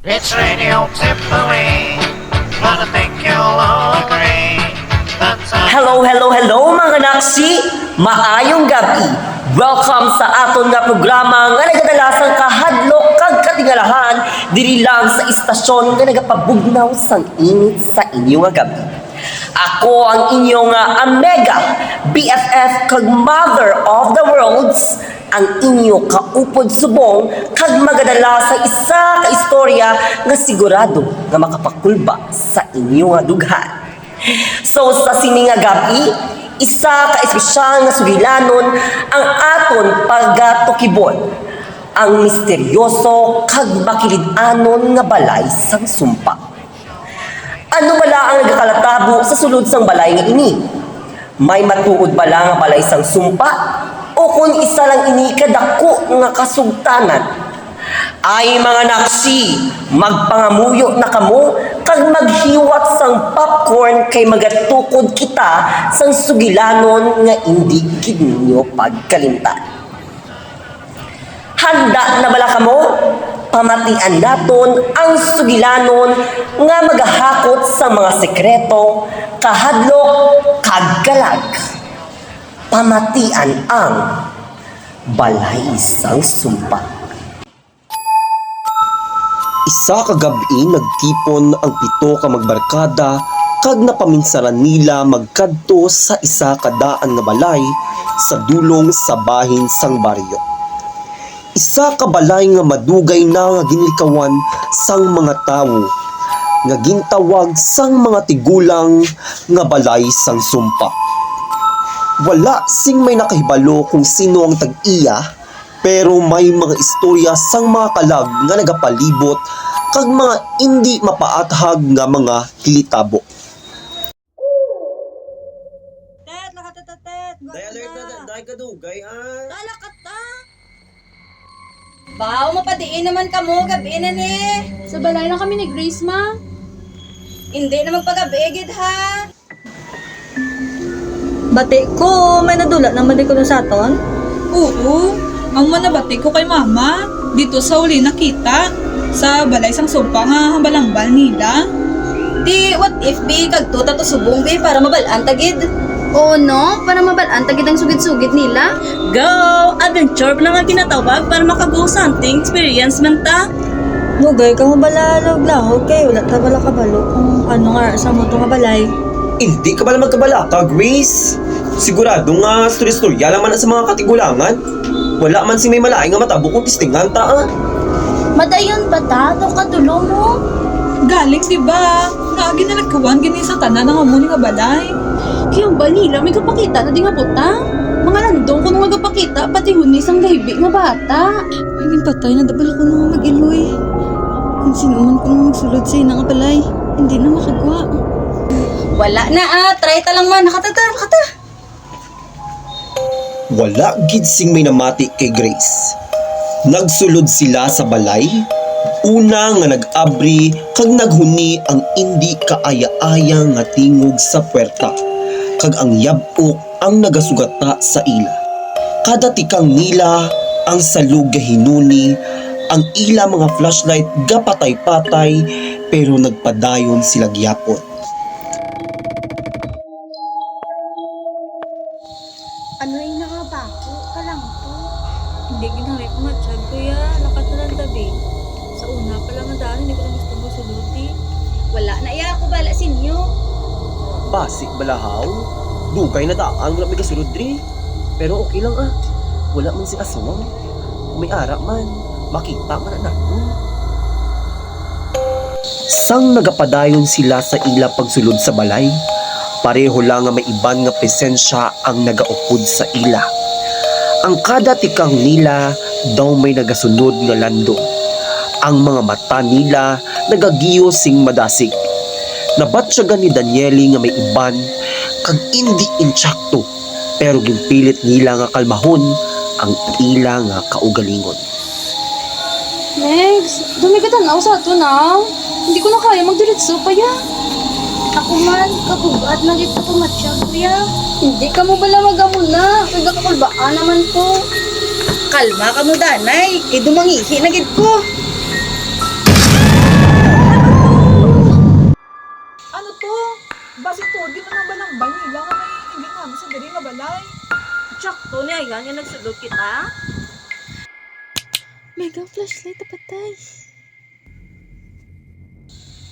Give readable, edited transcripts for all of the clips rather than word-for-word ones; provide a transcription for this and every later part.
It's Radio Tipperary, but I think you'll all agree. Hello, hello, hello mga naksi! Maayong gabi! Welcome sa aton nga programa nga nagadalasang kahadlok kag katingalahan diri lang sa istasyon nga nagapabugnaw sang init sa inyo nga gabi. Ako ang inyong Amega, BFF kag Mother of the Worlds, ang inyo kaupod subong kag magadala sa isa ka istorya nga sigurado nga makapakulba sa inyo nga dughan. So sa sini nga gabi, isa ka espesyal nga sugilanon ang aton pagtukibon, ang misteryoso kag makilid-anon nga balay sang sumpa. Ano bala ang nagakalatabo sa sulod sang balay nga ini? May matuod bala nga balay sang sumpa o kung isa lang ini kadako nga kasugtanan? Ay mga naksi, magpangamuyo na kamo kag maghiwat sang popcorn kay magatukod kita sang sugilanon nga hindi gid ninyo pagkalimtan. Handa na bala kamo? Pamatian naton ang sugilanon nga magahakot sa mga sekreto, kahadlok, kag kalag. Pamatian ang balay sang sumpa. Isa ka gabi nagtipon ang pito ka magbarkada kag napaminsaran nila magkadto sa isa ka daan nga balay sa dulong sa bahin sang baryo. Isa ka balay nga madugay na nga ginlikawan sang mga tawo nga gintawag sang mga tigulang nga balay sang sumpa. Wala sing may nakahibalo kung sino ang tag-iya, pero may mga istorya sang mga kalag nga nagapalibot kag mga hindi mapaathag nga mga kilitabo. Tet, lakatatet. Dahil ka dugay Talakata. Baw, mapadiin naman kamo, gabi na ni. Sa balay na kami ni Grace, ma. Hindi na magpagabigid ha. Bati ko, may nadula ng mali ko na sa aton. Oo, ang manabati ko kay mama, dito sa uli nakita, sa balay sang sumpa nga hambalambal nila. Di, what if bi, kagtuta to subong bi, para mabalaan tagid. Oo, no? Para mabalaan tagid ang sugid-sugid nila. Go! Adventure pa lang ang tinatawag para makago something experience man ta. Lugay ka mo bala lahog kay wala ta bala kabalo kung ano nga sa mo nga balay. Hindi ka bala magkabalaka, Grace? Sigurado nga storya-storya lang man sa mga katigulangan. Wala man si may malaay nga matabo kung tistingan ta Madayon ba ta? Ito katulo mo? Galing diba? Naagi na nagkawan gini sa tanan ng amuni nga balay. Kaya ang balila, may kapakita na di nga putang. Mga landong ko nung magapakita, pati hunis ang gahibig nga bata. Ay, patay na dabala ko nung mag-iloy. Kung sino man ko nung magsulod sa ina nga balay, hindi na makagwa. Wala na try ta lang man, nakata. Wala gid sing may namati kay Grace. Nagsulod sila sa balay. Una nga nag-abri kag naghuni ang hindi kaaya-aya nga tingog sa puwerta. Kag ang yabok ang nagasugata sa ila. Kada tikang nila ang salug hinuni, ang ila mga flashlight gapatay-patay pero nagpadayon sila gyapon. Ano yung nakabako? Kalang to. Hindi ginari ko matsyag kuya, lakat na lang tabi. Sa una pa lang ang daan, hindi ko na gusto mo suluti. Wala na iya ako bala sinyo. Basik balahaw, dugay na daan wala may kasulod diri. Pero okay lang wala man si aswang. Kung may ara man, makita man na nato. Sang nagapadayon sila sa ila pagsulod sa balay, pareho lang nga may iban nga presensya ang nagaupod sa ila. Ang kada tikang nila daw may nagasunod nga landong. Ang mga mata nila nagagiyo sing madasig. Nabatsyagan ni Danieli nga may iban kag hindi insakto, pero ginpilit nila nga kalmahon ang ila nga kaugalingon. Next, dumi ka tanaw sa ato na. Hindi ko na kaya magdiretso pa ya. Ako man, kabugat na dito pumatsyag, kuya. Hindi ka mo bala magamuna. Nagkakakulbaan naman ko. Kalma ka mo danay, kay dumangihi na gid ko. mo to? Basi to, di man ang balambay nila nga may hindi namin sa diri nga balay. Tsakto niya yan yung nagsulog kita. Mega flashlight patay.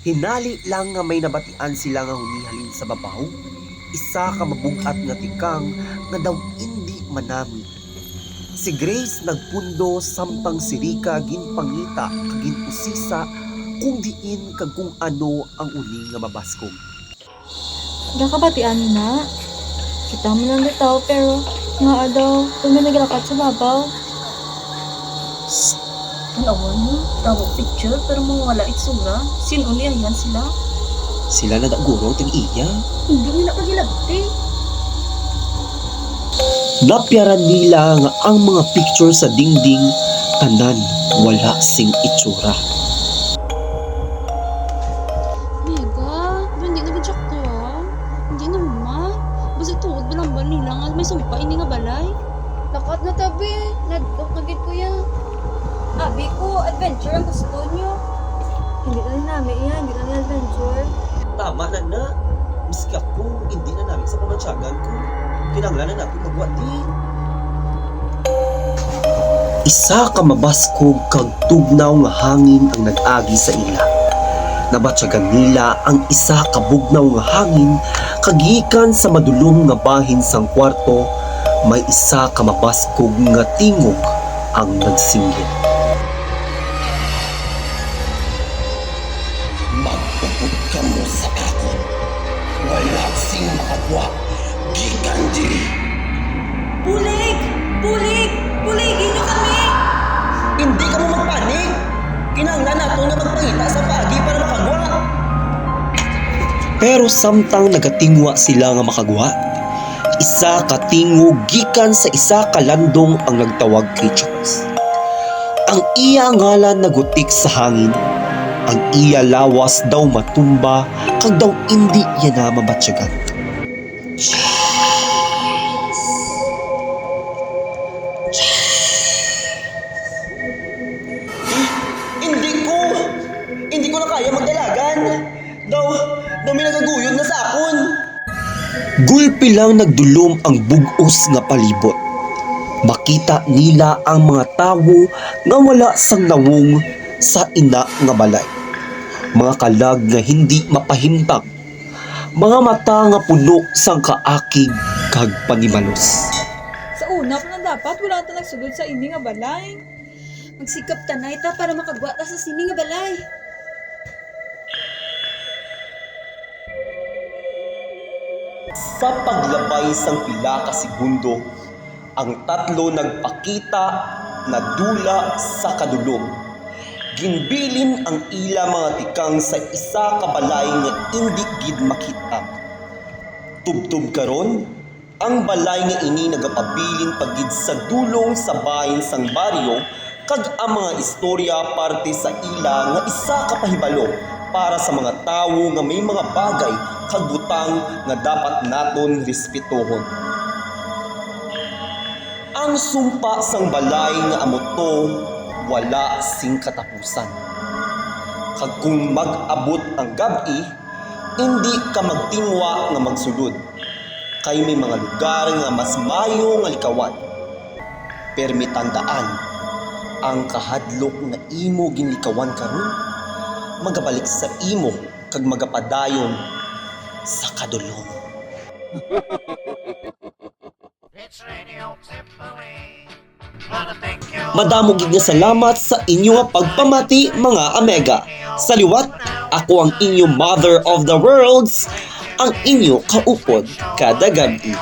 Hinali lang nga may nabatian sila nga humihalin sa babaw. Isa ka mabugat nga tikang nga daw hindi manami. Si Grace nagpundo samtang si Rika ginpangita kagin usisa kung diin kag kung ano ang uli nga mabaskog. Nakabatian na. Kita mo lang dito pero nga daw kung may naglakad sa babaw. Tanawan mo, tawag picture pero mawala itsura. Sino niya yan sila? Sila na daguro tig-iya. Hindi nila pagilabti. Napyaran nila nga ang mga picture sa dingding tanan wala sing itsura. Mega, hindi na gadyak to Hindi naman. Basta tuod ba lang ba nila nga may sumpa ini nga balay? Lakat na tabi. Nagdok na gid kuya. Abi ko, adventure ang gusto nyo. Hindi na rin namin yan, hindi na rin adventure. Tama na. Miski ako, hindi na namin sa pamansyagan ko. Kinanglan na natin magwa din. Isa ka mabaskog kag tugnaw nga hangin ang nag-agi sa ila. Nabatsyagan nila ang isa ka bugnaw nga hangin kagikan sa madulom nga bahin sang kwarto. May isa ka mabaskog nga tingog ang nagsinggit. Magpupod ka mo sa akon. Wala sing makagwa. Gikan di. Bulig! Bulig! Buligin niyo kami! Hindi ka mo magpanik. Kinanglan nato nga magpangita sa pagi para makagwa. Pero samtang nagatingwa sila nga makagwa, isa ka tingog gikan sa isa ka landong ang nagtawag kay Charles. Ang iya ngalan nagutik sa hangin. Ang iya lawas daw matumba kag daw hindi iya na mabatsyagan. Hindi ko na kaya magdalagan. Daw may nagaguyod na sa akon. Gulpi lang nagdulom ang bugos nga palibot. Makita nila ang mga tawo nga wala sang nawong sa ina nga balay. Mga kalag nga hindi mapahimtang. Mga mata nga puno sang kaakig kag panimalos. Sa una pa na dapat, wala ta nagsugod sa ini nga balay. Magsikap tanay ta para makagwa ta sa sini nga balay. Sa paglabay sang pila ka segundo, ang tatlo nagpakita na dula sa kadulom. Ginbilin ang ila mga tikang sa isa ka balay nga indi gid makita. Tubtub karon, ang balay nga ini nagapabilin pagid sa dulong sa bahin sang baryo kag ang mga istorya parte sa ila nga isa ka pahibalo para sa mga tawo nga may mga bagay kag butang nga dapat naton respetohon. Ang sumpa sang balay nga amoto wala sing katapusan. Kag kung mag-abot ang gabi, hindi ka magtingwa nga magsulod. Kay may mga lugar nga mas mayo nga likawan. Permi tandaan, ang kahadlok nga imo ginlikawan karon, magabalik sa imo kag magapadayon sa kadulom. It's Radio Tipaway. Wanna thank you. Madamo gid nga salamat sa inyo nga pagpamati mga Amega. Sa liwat, ako ang inyo Mother of the Worlds, ang inyo kaupod kada gabi.